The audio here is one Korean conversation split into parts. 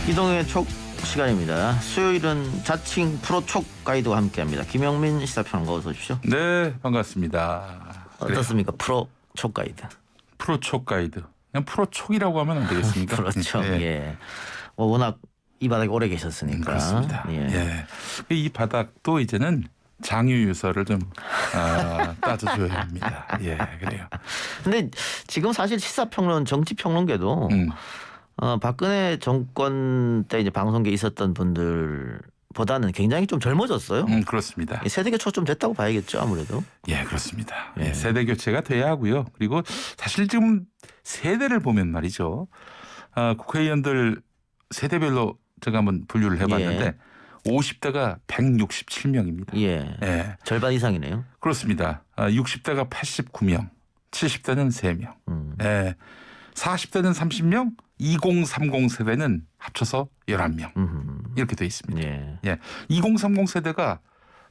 이동의 촉 시간입니다. 수요일은 자칭 프로촉 가이드와 함께합니다. 김영민 시사평론가 어서 오십시오. 네, 반갑습니다. 어떻습니까? 프로촉 가이드. 프로촉 가이드. 그냥 프로촉이라고 하면 안 되겠습니까? 프로촉. 예. 예. 뭐 워낙 이 바닥에 오래 계셨으니까. 그렇습니다. 예. 예. 이 바닥도 이제는 장유유서를 좀 따져줘야 합니다. 예, 그래요. 근데 지금 사실 시사평론, 정치평론계도 박근혜 정권 때 이제 방송계에 있었던 분들보다는 굉장히 좀 젊어졌어요. 그렇습니다. 세대 교체가 좀 됐다고 봐야겠죠, 아무래도. 예, 그렇습니다. 예. 예, 세대 교체가 돼야 하고요. 그리고 사실 지금 세대를 보면 말이죠. 국회의원들 세대별로 제가 한번 분류를 해봤는데 50대가 167명입니다. 예. 예. 절반 이상이네요. 그렇습니다. 60대가 89명, 70대는 3명, 예. 40대는 30명, 2030 세대는 합쳐서 11명 이렇게 돼 있습니다. 예. 예. 2030 세대가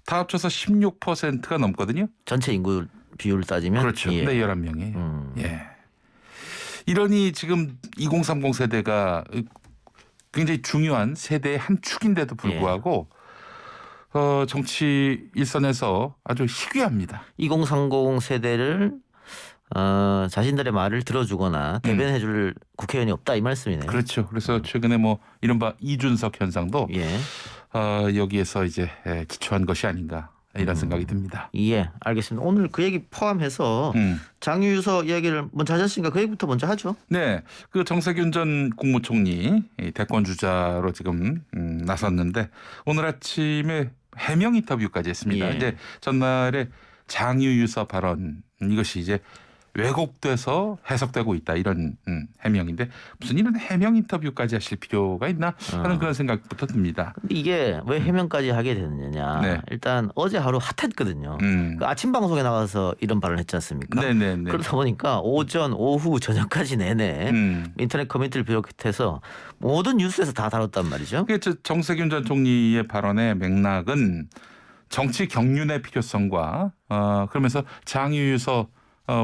다 합쳐서 16%가 넘거든요. 전체 인구 비율을 따지면 그렇죠. 예. 근데 11명이에요. 예. 이러니 지금 2030 세대가 굉장히 중요한 세대의 한 축인데도 불구하고 정치 일선에서 아주 희귀합니다. 2030 세대를 자신들의 말을 들어주거나 대변해줄 국회의원이 없다 이 말씀이네요. 그렇죠. 그래서 최근에 뭐 이른바 이준석 현상도 예. 여기에서 이제 기초한 것이 아닌가 이런 생각이 듭니다. 예, 알겠습니다. 오늘 그 얘기 포함해서 장유유서 이야기를 먼저 하셨으니까 그 얘기부터 먼저 하죠. 네, 그 정세균 전 국무총리 대권 주자로 지금 나섰는데 오늘 아침에 해명 인터뷰까지 했습니다. 예. 이제 전날에 장유유서 발언 이것이 이제 왜곡돼서 해석되고 있다 이런 해명인데 무슨 이런 해명 인터뷰까지 하실 필요가 있나 하는 그런 생각부터 듭니다. 근데 이게 왜 해명까지 하게 됐느냐. 네. 일단 어제 하루 핫했거든요. 그 아침 방송에 나가서 이런 발언을 했지 않습니까? 네네네. 그러다 보니까 오전, 오후, 저녁까지 내내 인터넷 커뮤니티를 비롯해서 모든 뉴스에서 다 다뤘단 말이죠. 그게 정세균 전 총리의 발언의 맥락은 정치 경륜의 필요성과 그러면서 장유유서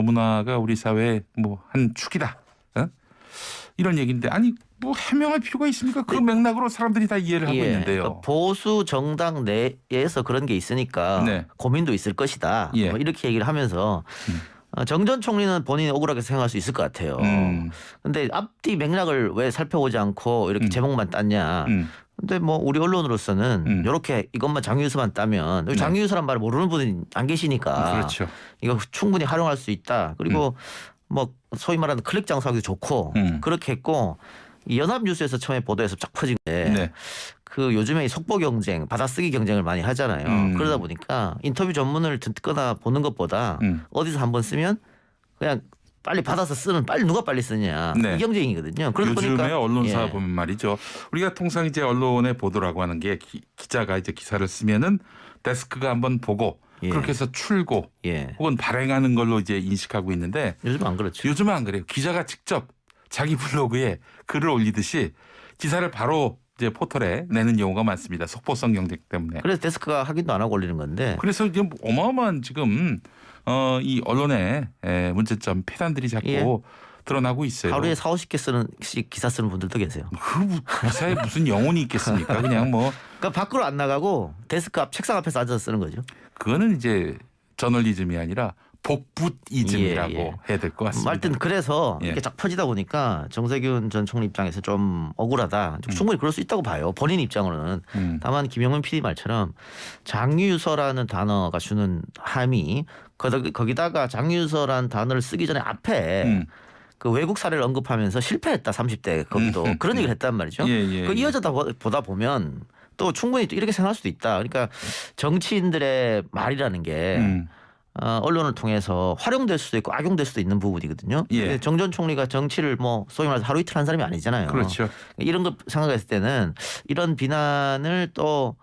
문화가 우리 사회의 뭐 한 축이다. 이런 얘기인데 아니 뭐 해명할 필요가 있습니까? 그 맥락으로 사람들이 다 이해를 하고 있는데요. 그러니까 보수 정당 내에서 그런 게 있으니까 네. 고민도 있을 것이다. 예. 뭐 이렇게 얘기를 하면서 정 전 총리는 본인이 억울하게 생각할 수 있을 것 같아요. 근데 앞뒤 맥락을 왜 살펴보지 않고 이렇게 제목만 땄냐. 근데 뭐 우리 언론으로서는 이렇게 이것만 장유유서만 따면 장유유서란 말을 모르는 분이 안 계시니까 그렇죠. 이거 충분히 활용할 수 있다. 그리고 뭐 소위 말하는 클릭 장사하기도 좋고 그렇게 했고 이 연합뉴스에서 처음에 보도해서 쫙 퍼진데 네. 그 요즘에 이 속보 경쟁, 받아쓰기 경쟁을 많이 하잖아요. 그러다 보니까 인터뷰 전문을 듣거나 보는 것보다 어디서 한번 쓰면 그냥 빨리 받아서 쓰는 빨리 누가 빨리 쓰냐 네. 이 경쟁이거든요. 그러다 요즘에 보니까 언론사 예. 보면 말이죠. 우리가 통상 이제 언론의 보도라고 하는 게 기자가 이제 기사를 쓰면은 데스크가 한번 보고 예. 그렇게 해서 출고 예. 혹은 발행하는 걸로 이제 인식하고 있는데 요즘 안 그렇죠. 요즘은 안 그래요. 기자가 직접 자기 블로그에 글을 올리듯이 기사를 바로 이제 포털에 내는 경우가 많습니다. 속보성 경쟁 때문에. 그래서 데스크가 확인도 안 하고 올리는 건데 그래서 이제 어마어마한 지금 이 언론의 문제점 폐단들이 자꾸 예. 드러나고 있어요. 하루에 40-50개 쓰는 기사 쓰는 분들도 계세요. 그 기사에 무슨 영혼이 있겠습니까? 그냥 뭐 그러니까 밖으로 안 나가고 데스크 앞 책상 앞에서 앉아서 쓰는 거죠. 그거는 이제 저널리즘이 아니라 복붙이즘이라고 예, 예. 해야 될 것 같습니다. 하여튼 그래서 예. 이렇게 쫙 퍼지다 보니까 정세균 전 총리 입장에서 좀 억울하다. 충분히 그럴 수 있다고 봐요. 본인 입장으로는. 다만 김영민 PD 말처럼 장유유서라는 단어가 주는 함이 거기다가 장유유서라는 단어를 쓰기 전에 앞에 그 외국 사례를 언급하면서 실패했다 30대 거기도 그런 얘기를 했단 말이죠. 예, 예, 그 예. 이어져다 보다 보면 또 충분히 또 이렇게 생각할 수도 있다. 그러니까 정치인들의 말이라는 게 언론을 통해서 활용될 수도 있고 악용될 수도 있는 부분이거든요. 예. 정 전 총리가 정치를 뭐 소위 말해서 하루 이틀 한 사람이 아니잖아요. 그렇죠. 이런 거 생각했을 때는 이런 비난을 또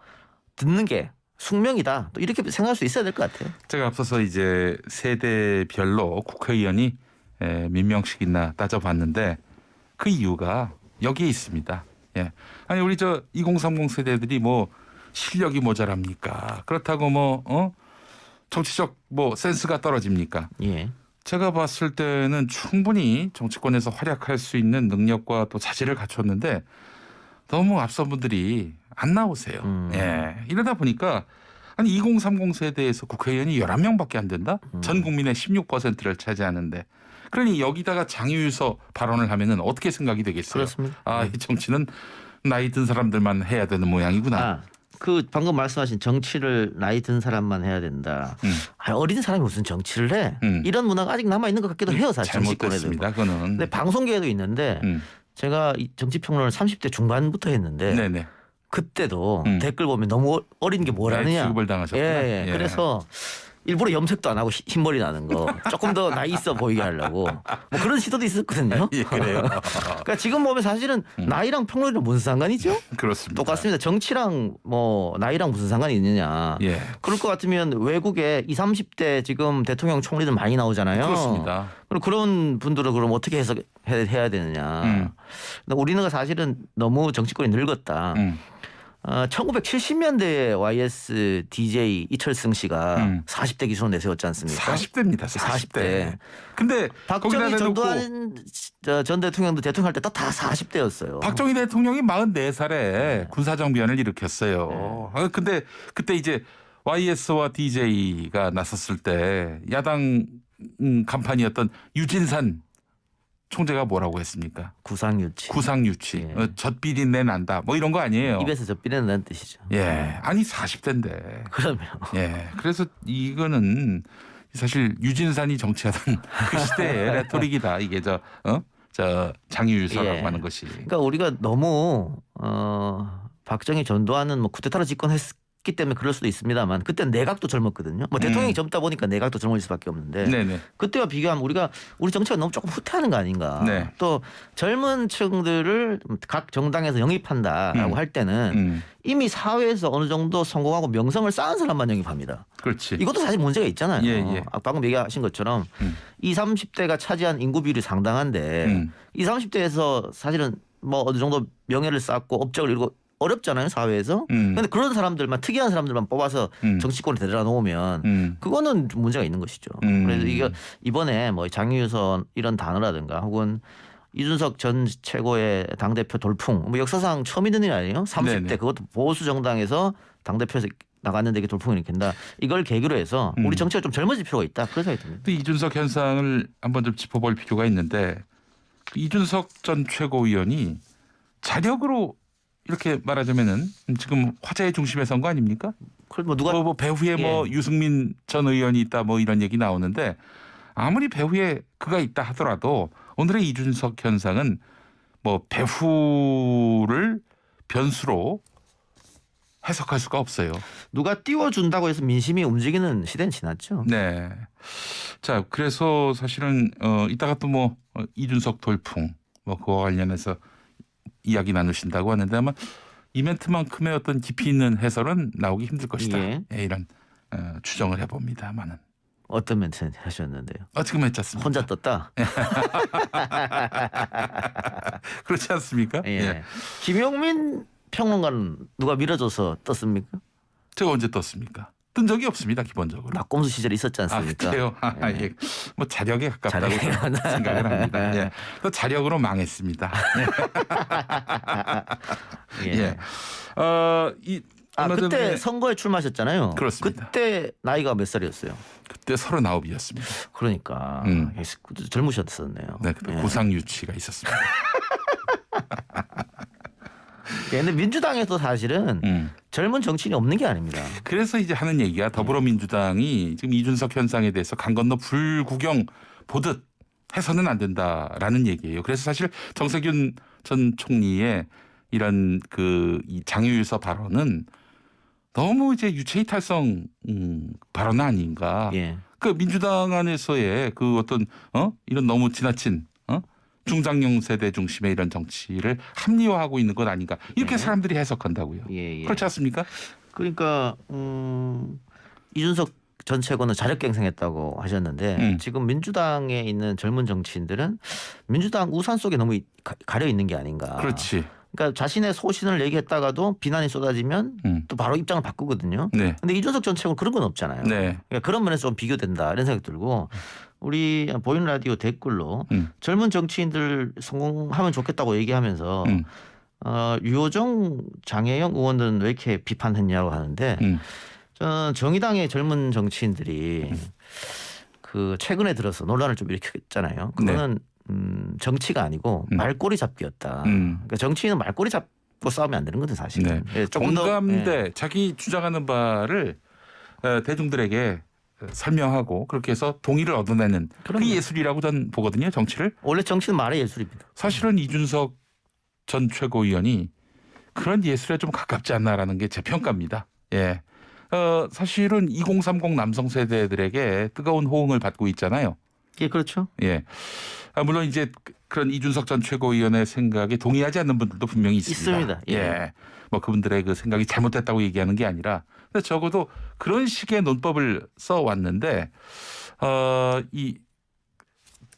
듣는 게 숙명이다. 또 이렇게 생각할 수 있어야 될 것 같아요. 제가 앞서서 이제 세대별로 국회의원이 몇 명씩이나 따져봤는데 그 이유가 여기에 있습니다. 예. 아니 우리 저 2030 세대들이 뭐 실력이 모자랍니까? 그렇다고 뭐 정치적 뭐 센스가 떨어집니까? 예. 제가 봤을 때는 충분히 정치권에서 활약할 수 있는 능력과 또 자질을 갖췄는데 너무 앞선 분들이 안 나오세요. 예. 이러다 보니까 아니 2030 세대에서 국회의원이 11명밖에 안 된다? 전 국민의 16%를 차지하는데 그러니 여기다가 장유유서 발언을 하면은 어떻게 생각이 되겠어요? 그렇습니다. 아, 이 정치는 나이 든 사람들만 해야 되는 모양이구나. 그 방금 말씀하신 정치를 나이 든 사람만 해야 된다. 어린 사람이 무슨 정치를 해? 이런 문화가 아직 남아 있는 것 같기도 해요, 사실. 잘못됐습니다. 그거는. 근데 방송계에도 있는데 제가 이 정치 평론을 30대 중반부터 했는데 네네. 그때도 댓글 보면 너무 어린 게 뭐라느냐. 취급을 당하셨구나. 예. 그래서 일부러 염색도 안 하고 흰머리 나는 거 조금 더 나이 있어 보이게 하려고 뭐 그런 시도도 있었거든요. 예, 그래요. 그러니까 지금 보면 사실은 나이랑 평론이랑 무슨 상관이죠? 그렇습니다. 똑같습니다. 정치랑 뭐 나이랑 무슨 상관이 있느냐. 예. 그럴 것 같으면 외국에 20, 30대 지금 대통령 총리들 많이 나오잖아요. 그렇습니다. 그럼 그런 분들은 그럼 어떻게 해야 되느냐. 근데 우리는 사실은 너무 정치권이 늙었다. 1970년대에 YS DJ 이철승 씨가 40대 기준으로 내세웠지 않습니까? 40대입니다. 40대. 근데 박정희 전두환 전 대통령도 대통령 할 때 다 40대였어요. 박정희 대통령이 44살에 군사정변을 일으켰어요. 근데 그때 이제 YS와 DJ가 나섰을 때 야당 간판이었던 유진산 총재가 뭐라고 했습니까? 구상유치. 구상유치. 예. 젖비린내 난다. 뭐 이런 거 아니에요. 입에서 젖비린내 난다는 뜻이죠. 예. 아니 40대인데. 그러면. 예. 그래서 이거는 사실 유진산이 정치하던 그 시대의 레토릭이다. 이게 저 장유유서라고 하는 것이. 그러니까 우리가 너무 박정희 전두환은 뭐 쿠데타로 집권했기 때문에 그럴 수도 있습니다만 그때 내각도 젊었거든요. 뭐 대통령이 젊다 보니까 내각도 젊을 수밖에 없는데 네네. 그때와 비교하면 우리 정치가 너무 조금 후퇴하는 거 아닌가. 네. 또 젊은 층들을 각 정당에서 영입한다라고 할 때는 이미 사회에서 어느 정도 성공하고 명성을 쌓은 사람만 영입합니다. 그렇지. 이것도 사실 문제가 있잖아요. 예. 방금 얘기하신 것처럼 20, 30대가 차지한 인구 비율이 상당한데 20, 30대에서 사실은 뭐 어느 정도 명예를 쌓고 업적을 이루고 어렵잖아요, 사회에서. 그런데 그런 사람들만 특이한 사람들만 뽑아서 정치권에 데려다 놓으면 그거는 좀 문제가 있는 것이죠. 그래서 이게 이번에 뭐 장유유서 이런 단어라든가 혹은 이준석 전 최고의 당대표 돌풍 뭐 역사상 처음 있는 일 아니에요? 30대 네네. 그것도 보수 정당에서 당대표에서 나갔는데 이게 돌풍을 일으킨다. 이걸 계기로 해서 우리 정치가 좀 젊어질 필요가 있다. 그런 생각이 듭니다. 또 이준석 현상을 한번 좀 짚어볼 필요가 있는데 이준석 전 최고위원이 자력으로 이렇게 말하자면은 지금 화제의 중심에 선 거 아닙니까? 그걸 뭐 누가 뭐 배후에 뭐 유승민 전 의원이 있다 뭐 이런 얘기 나오는데 아무리 배후에 그가 있다 하더라도 오늘의 이준석 현상은 뭐 배후를 변수로 해석할 수가 없어요. 누가 띄워준다고 해서 민심이 움직이는 시대는 지났죠. 네. 자, 그래서 사실은 이따가 또 뭐 이준석 돌풍 뭐 그와 관련해서 이야기 나누신다고 하는데 아마 이벤트만큼의 어떤 깊이 있는 해설은 나오기 힘들 것이다. 예. 이런 추정을 해봅니다만은. 어떤 멘트 하셨는데요? 지금 했지 않습니까? 혼자 떴다. 그렇지 않습니까? 예. 김용민 평론가는 누가 밀어줘서 떴습니까? 제가 언제 떴습니까? 뜬 적이 없습니다. 기본적으로. 낙검수 시절에 있었지 않습니까? 그래요? 예. 뭐 자력에 가깝다고 생각을 합니다. 예. 또 자력으로 망했습니다. 예. 얼마 그때 전에 선거에 출마하셨잖아요. 그렇습니다. 그때 나이가 몇 살이었어요? 그때 39이었습니다. 그러니까 젊으셨었네요. 네, 그때 구상 유치가 있었습니다. 근데 민주당에도 사실은 젊은 정치인이 없는 게 아닙니다. 그래서 이제 하는 얘기가 더불어민주당이 지금 이준석 현상에 대해서 강 건너 불구경 보듯 해서는 안 된다라는 얘기예요. 그래서 사실 정세균 전 총리의 이런 이 장유유서 발언은 너무 이제 유체이탈성 발언 아닌가. 예. 그 민주당 안에서의 그 어떤 이런 너무 지나친 중장년 세대 중심의 이런 정치를 합리화하고 있는 것 아닌가 이렇게 사람들이 해석한다고요. 그렇지 않습니까? 그러니까 이준석 전 최고는 자력갱생했다고 하셨는데 지금 민주당에 있는 젊은 정치인들은 민주당 우산 속에 너무 가려 있는 게 아닌가. 그렇지. 그러니까 자신의 소신을 얘기했다가도 비난이 쏟아지면 또 바로 입장을 바꾸거든요. 네. 근데 이준석 전 최고는 그런 건 없잖아요. 네. 그러니까 그런 면에서 좀 비교된다 이런 생각이 들고 우리 보이는 라디오 댓글로 젊은 정치인들 성공하면 좋겠다고 얘기하면서 유호정, 장혜영 의원들은 왜 이렇게 비판했냐고 하는데 저는 정의당의 젊은 정치인들이 그 최근에 들어서 논란을 좀 일으켰잖아요. 그거는 정치가 아니고 말꼬리 잡기였다. 그러니까 정치인은 말꼬리 잡고 싸우면 안 되는 거든 사실은. 네. 조금 더, 공감대 자기 주장하는 바를 대중들에게 설명하고 그렇게 해서 동의를 얻어내는 그럼요. 그게 예술이라고 전 보거든요. 정치를. 원래 정치는 말의 예술입니다. 사실은 이준석 전 최고위원이 그런 예술에 좀 가깝지 않나라는 게 제 평가입니다. 예. 사실은 2030 남성 세대들에게 뜨거운 호응을 받고 있잖아요. 예, 그렇죠. 예. 물론 이제 그런 이준석 전 최고위원의 생각에 동의하지 않는 분들도 분명히 있습니다. 있습니다. 예. 뭐 그분들의 그 생각이 잘못됐다고 얘기하는 게 아니라 근데 적어도 그런 식의 논법을 써 왔는데 이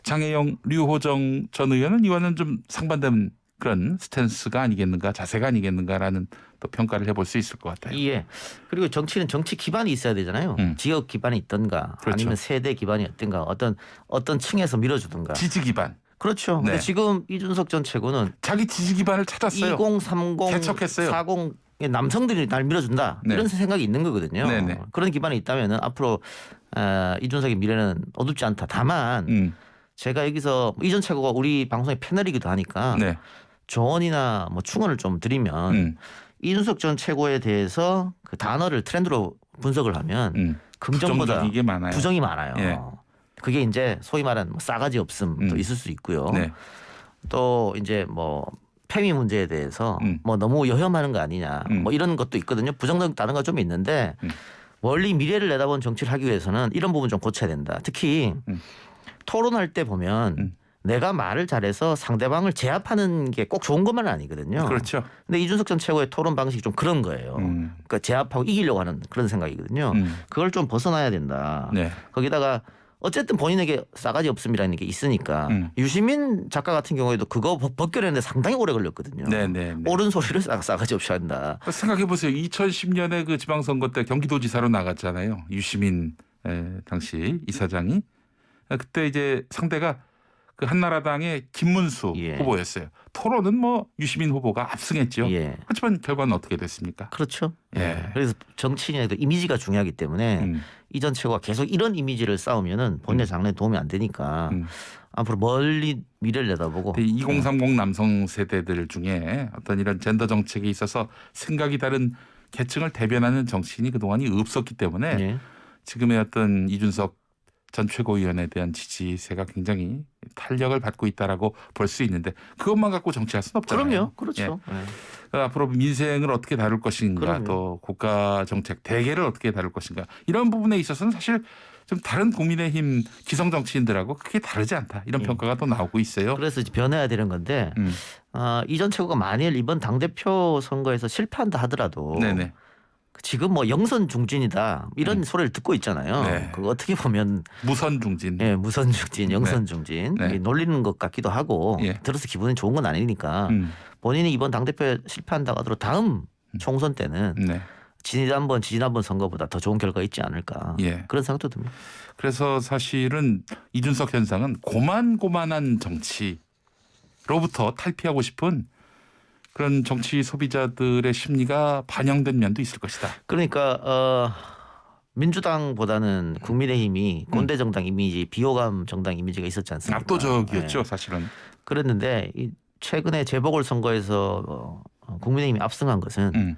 장혜영, 류호정 전 의원은 이와는 좀 상반된 그런 스탠스가 아니겠는가, 자세가 아니겠는가라는 또 평가를 해볼 수 있을 것 같아요. 예. 그리고 정치는 정치 기반이 있어야 되잖아요. 지역 기반이 있던가 그렇죠. 아니면 세대 기반이 있던가 어떤 층에서 밀어주든가. 지지 기반. 그렇죠. 근데 네. 지금 이준석 전 최고는 자기 지지 기반을 찾았어요. 2030, 개척했어요. 40의 남성들이 날 밀어준다. 네. 이런 생각이 있는 거거든요. 네네. 그런 기반이 있다면 앞으로 이준석의 미래는 어둡지 않다. 다만 제가 여기서 이전 최고가 우리 방송의 패널이기도 하니까 네. 조언이나 뭐 충언을 좀 드리면 이준석 전 최고에 대해서 그 단어를 트렌드로 분석을 하면 긍정보다 부정적인 게 많아요. 부정이 많아요. 예. 그게 이제 소위 말하는 뭐 싸가지 없음도 있을 수 있고요. 네. 또 이제 뭐 페미 문제에 대해서 뭐 너무 여혐하는 거 아니냐 뭐 이런 것도 있거든요. 부정적 단어가 좀 있는데 멀리 미래를 내다본 정치를 하기 위해서는 이런 부분 좀 고쳐야 된다. 특히 토론할 때 보면 내가 말을 잘해서 상대방을 제압하는 게 꼭 좋은 것만은 아니거든요. 그렇죠. 근데 이준석 전 최고의 토론 방식이 좀 그런 거예요. 그러니까 제압하고 이기려고 하는 그런 생각이거든요. 그걸 좀 벗어나야 된다. 네. 거기다가 어쨌든 본인에게 싸가지 없음이라는 게 있으니까 유시민 작가 같은 경우에도 그거 벗겨내는데 상당히 오래 걸렸거든요. 네. 옳은 소리를 싸가지 없이 한다. 생각해 보세요. 2010년에 그 지방선거 때 경기도지사로 나갔잖아요. 유시민 당시 이사장이 그때 이제 상대가 그 한나라당의 김문수 예. 후보였어요. 토론은 뭐 유시민 후보가 압승했죠. 예. 하지만 결과는 어떻게 됐습니까? 그렇죠. 예. 그래서 정치인의 이미지가 중요하기 때문에 이전 최고가 계속 이런 이미지를 쌓으면은 본인의 장래에 도움이 안 되니까 앞으로 멀리 미래를 내다보고 2030 남성 세대들 중에 어떤 이런 젠더 정책에 있어서 생각이 다른 계층을 대변하는 정치인이 그동안이 없었기 때문에 예. 지금의 어떤 이준석 전 최고위원에 대한 지지세가 굉장히 탄력을 받고 있다라고 볼 수 있는데 그것만 갖고 정치할 수는 없잖아요. 그럼요. 그렇죠. 예. 앞으로 민생을 어떻게 다룰 것인가 그럼요. 또 국가 정책 대계를 어떻게 다룰 것인가 이런 부분에 있어서는 사실 좀 다른 국민의힘 기성 정치인들하고 크게 다르지 않다 이런 평가가 또 나오고 있어요. 그래서 이제 변해야 되는 건데 이전 최고가 만일 이번 당대표 선거에서 실패한다 하더라도 네네. 지금 뭐 영선 중진이다 이런 소리를 듣고 있잖아요. 네. 그거 어떻게 보면 무선 중진. 예, 무선 중진, 영선 중진 네. 이게 놀리는 것 같기도 하고 예. 들어서 기분이 좋은 건 아니니까 본인이 이번 당대표에 실패한다고 하더라도 다음 총선 때는 네. 지난번 선거보다 더 좋은 결과가 있지 않을까 예. 그런 생각도 듭니다. 그래서 사실은 이준석 현상은 고만고만한 정치로부터 탈피하고 싶은 그런 정치 소비자들의 심리가 반영된 면도 있을 것이다. 그러니까 민주당보다는 국민의힘이 꼰대 정당 이미지, 비호감 정당 이미지가 있었지 않습니까? 압도적이었죠, 예. 사실은. 그랬는데 최근에 재보궐 선거에서 국민의힘이 압승한 것은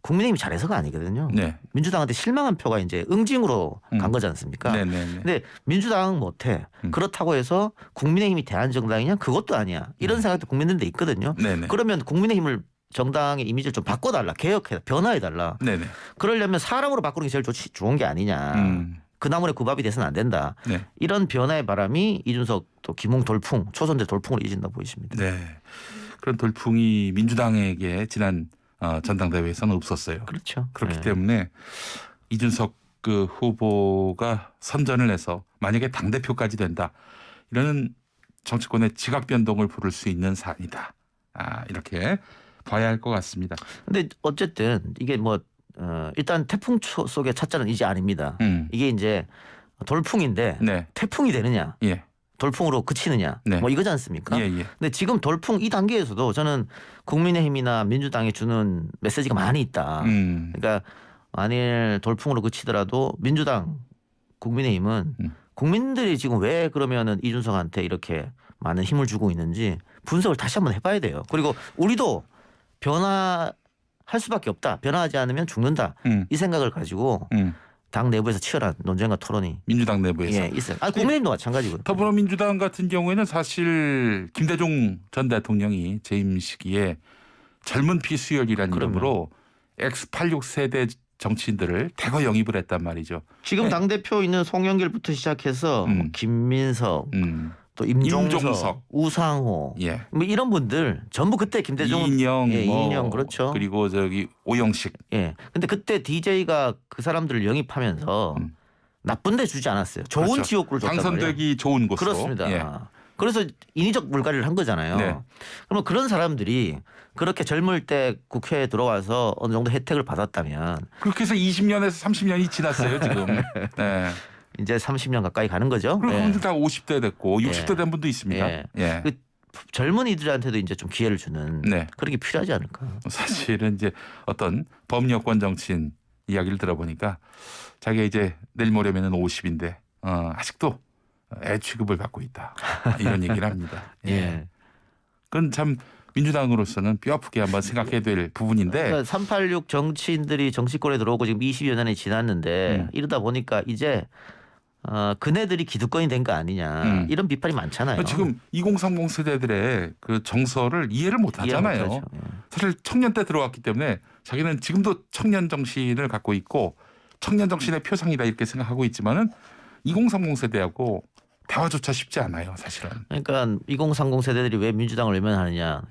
국민의힘이 잘해서가 아니거든요. 네. 민주당한테 실망한 표가 이제 응징으로 간 거지 않습니까? 네네네. 근데 민주당은 못해. 그렇다고 해서 국민의힘이 대한정당이냐? 그것도 아니야. 이런 생각도 국민들한테 있거든요. 네네. 그러면 국민의힘을 정당의 이미지를 좀 바꿔달라. 개혁해 변화해달라. 네네. 그러려면 사람으로 바꾸는 게 제일 좋은 게 아니냐. 그 나물에 구밥이 돼서는 안 된다. 네. 이런 변화의 바람이 이준석 또 김웅 돌풍, 초선제 돌풍으로 이어진다 보이십니다. 네. 그런 돌풍이 민주당에게 지난 전당대회에서는 없었어요. 그렇죠. 그렇기 네. 때문에 이준석 그 후보가 선전을 해서 만약에 당대표까지 된다. 이런 정치권의 지각 변동을 부를 수 있는 사안이다. 이렇게 봐야 할 것 같습니다. 근데 어쨌든 이게 뭐 일단 태풍 속의 찻잔은 이제 아닙니다. 이게 이제 돌풍인데 네. 태풍이 되느냐 예. 돌풍으로 그치느냐 네. 뭐 이거지 않습니까? 예, 예. 근데 지금 돌풍 이 단계에서도 저는 국민의힘이나 민주당이 주는 메시지가 많이 있다. 그러니까 만일 돌풍으로 그치더라도 민주당, 국민의힘은 국민들이 지금 왜 그러면은 이준석한테 이렇게 많은 힘을 주고 있는지 분석을 다시 한번 해봐야 돼요. 그리고 우리도 변화할 수밖에 없다. 변화하지 않으면 죽는다. 이 생각을 가지고 당 내부에서 치열한 논쟁과 토론이 민주당 내부에서 예, 있어요. 국민의힘도 마찬가지고요. 더불어민주당 같은 경우에는 사실 김대중 전 대통령이 재임 시기에 젊은 피수열이라는 그럼요. 이름으로 X86 세대 정치인들을 대거 영입을 했단 말이죠. 지금 네. 당대표 있는 송영길부터 시작해서 뭐 김민석 또 임종석, 우상호 예. 뭐 이런 분들 전부 그때 김대중 이인영, 예, 뭐 이인영 그렇죠. 그리고 저기 오영식. 예. 근데 그때 DJ가 그 사람들을 영입하면서 나쁜 데 주지 않았어요. 좋은 그렇죠. 지역구를 줬단 말이에요. 당선되기 좋은 곳으로. 그렇습니다. 예. 그래서 인위적 물갈이를 한 거잖아요. 네. 그러면 그런 사람들이 그렇게 젊을 때 국회에 들어와서 어느 정도 혜택을 받았다면 그렇게 해서 20년에서 30년이 지났어요 지금. 네. 이제 30년 가까이 가는 거죠. 그리고 예. 그분들 다 50대 됐고 예. 60대 된 분도 있습니다. 예. 예. 그 젊은이들한테도 이제 좀 기회를 주는 네. 그런 게 필요하지 않을까. 사실은 이제 어떤 범여권 정치인 이야기를 들어보니까 자기가 이제 내일 모레면은 50인데 아직도 애 취급을 받고 있다 이런 얘기를 합니다. 예. 그건 참 민주당으로서는 뼈아프게 한번 생각해야 될 부분인데. 그러니까 386 정치인들이 정치권에 들어오고 지금 20여 년이 지났는데 이러다 보니까 이제 그네들이 기득권이 된 거 아니냐 이런 비판이 많잖아요. 지금 2030 세대들의 그 정서를 이해를 못 하잖아요. 못하죠. 예. 사실 청년 때 들어왔기 때문에 자기는 지금도 청년 정신을 갖고 있고 청년 정신의 표상이다 이렇게 생각하고 있지만은 2030 세대하고 대화조차 쉽지 않아요, 사실은. 그러니까 2030 세대들이 왜 민주당을 외면하느냐.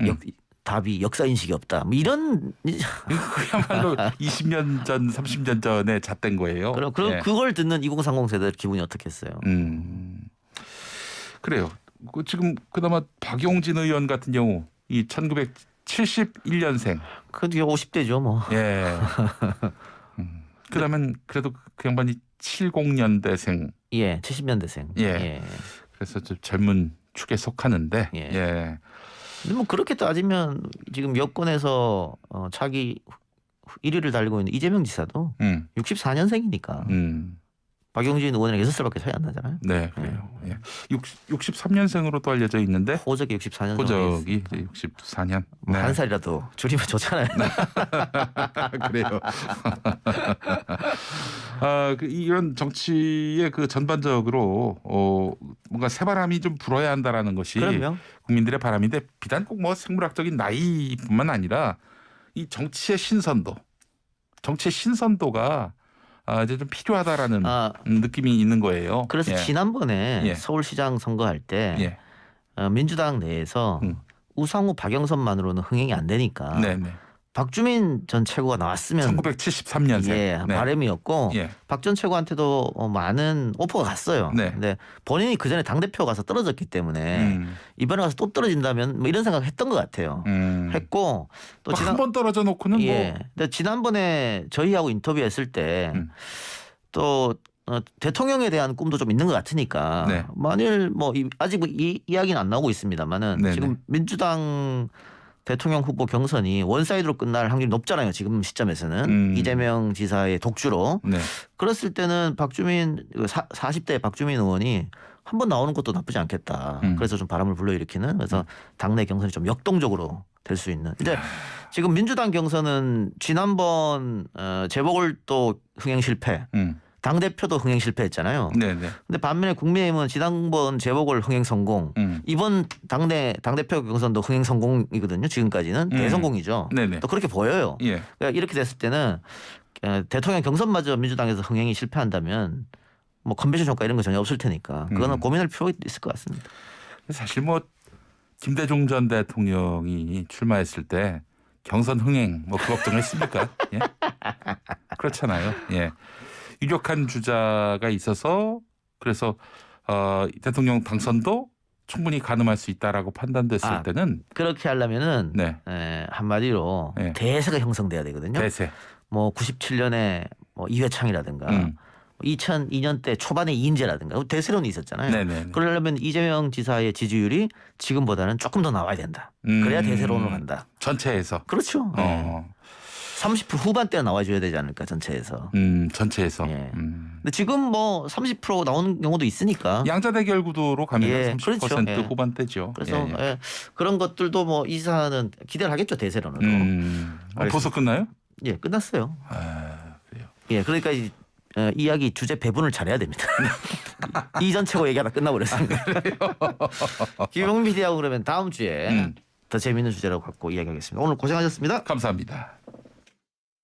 답이 역사 인식이 없다. 뭐 이런 그야말로 20년 전, 30년 전에 잣된 거예요. 그럼 예. 그걸 듣는 2030 세대들 기분이 어떻겠어요? 그래요. 지금 그나마 박용진 의원 같은 경우 이 1971년생. 그게 50대죠, 뭐. 예. 그러면 그래도 그 양반이 70년대생. 예, 70년대생. 예. 그래서 좀 젊은 축에 속하는데. 예. 예. 근데 뭐 그렇게 따지면 지금 여권에서 차기 1위를 달리고 있는 이재명 지사도 64년생이니까 박용진 의원이랑 6살밖에 차이 안 나잖아요. 네, 그래요. 예. 63년생으로 또 알려져 있는데 호적이 64년. 호적이 64년. 뭐 한 살이라도 줄이면 좋잖아요. 그래요. 이런 정치의 그 전반적으로 뭔가 새바람이 좀 불어야 한다라는 것이 그럼요. 국민들의 바람인데 비단 꼭 뭐 생물학적인 나이뿐만 아니라 이 정치의 신선도가 이제 좀 필요하다라는 느낌이 있는 거예요. 그래서 예. 지난번에 예. 서울시장 선거할 때 예. 민주당 내에서 우상호 박영선만으로는 흥행이 안 되니까 네네. 박주민 전 최고가 나왔으면 1973년생. 예, 바람이었고 예. 박 전 최고한테도 많은 오퍼가 갔어요. 네. 근데 본인이 그 전에 당대표 가서 떨어졌기 때문에 이번에 가서 또 떨어진다면 뭐 이런 생각 했던 것 같아요. 했고 또 한 번 떨어져 놓고는 예. 뭐 근데 지난번에 저희하고 인터뷰했을 때 또 대통령에 대한 꿈도 좀 있는 것 같으니까 네. 만일 뭐 아직 이 이야기는 안 나오고 있습니다만은 네네. 지금 민주당 대통령 후보 경선이 원사이드로 끝날 확률이 높잖아요. 지금 시점에서는 이재명 지사의 독주로. 네. 그랬을 때는 박주민 40대 박주민 의원이 한 번 나오는 것도 나쁘지 않겠다. 그래서 좀 바람을 불러일으키는 그래서 당내 경선이 좀 역동적으로 될 수 있는. 근데 지금 민주당 경선은 지난번 재보궐도 흥행 실패. 당대표도 흥행 실패했잖아요. 네네. 근데 반면에 국민의힘은 지난번 재보궐 흥행 성공, 이번 당대표 경선도 흥행 성공이거든요. 지금까지는 대성공이죠. 네네. 또 그렇게 보여요. 예. 그러니까 이렇게 됐을 때는 대통령 경선마저 민주당에서 흥행이 실패한다면 뭐 컨벤션 효과 이런 거 전혀 없을 테니까 그거는 고민할 필요가 있을 것 같습니다. 사실 뭐 김대중 전 대통령이 출마했을 때 경선 흥행 뭐 그 걱정했습니까? 예? 그렇잖아요. 예. 유력한 주자가 있어서 그래서 대통령 당선도 충분히 가늠할 수 있다라고 판단됐을 때는 그렇게 하려면은 네. 한마디로 대세가 형성돼야 되거든요. 대세. 뭐 97년에 뭐 이회창이라든가 2002년대 초반에 이인재라든가 대세론이 있었잖아요. 네네. 그러려면 이재명 지사의 지지율이 지금보다는 조금 더 나와야 된다. 그래야 대세론으로 간다. 전체에서. 그렇죠. 네. 30% 후반대가 나와줘야 되지 않을까 전체에서. 전체에서. 예. 근데 지금 뭐 30% 나오는 경우도 있으니까. 양자 대결 구도로 가면 예, 30% 그렇죠. 예. 후반대죠. 그래서 예, 예. 예, 그런 것들도 뭐 이 지사는 기대를 하겠죠 대세론으로. 벌써 끝나요? 예, 끝났어요. 아, 그래요. 예, 그러니까 이야기 주제 배분을 잘해야 됩니다. 이전 최고 얘기하다 끝나버렸습니다. 김용민 PD하고 그러면 다음 주에 더 재밌는 주제로 갖고 이야기하겠습니다. 오늘 고생하셨습니다. 감사합니다.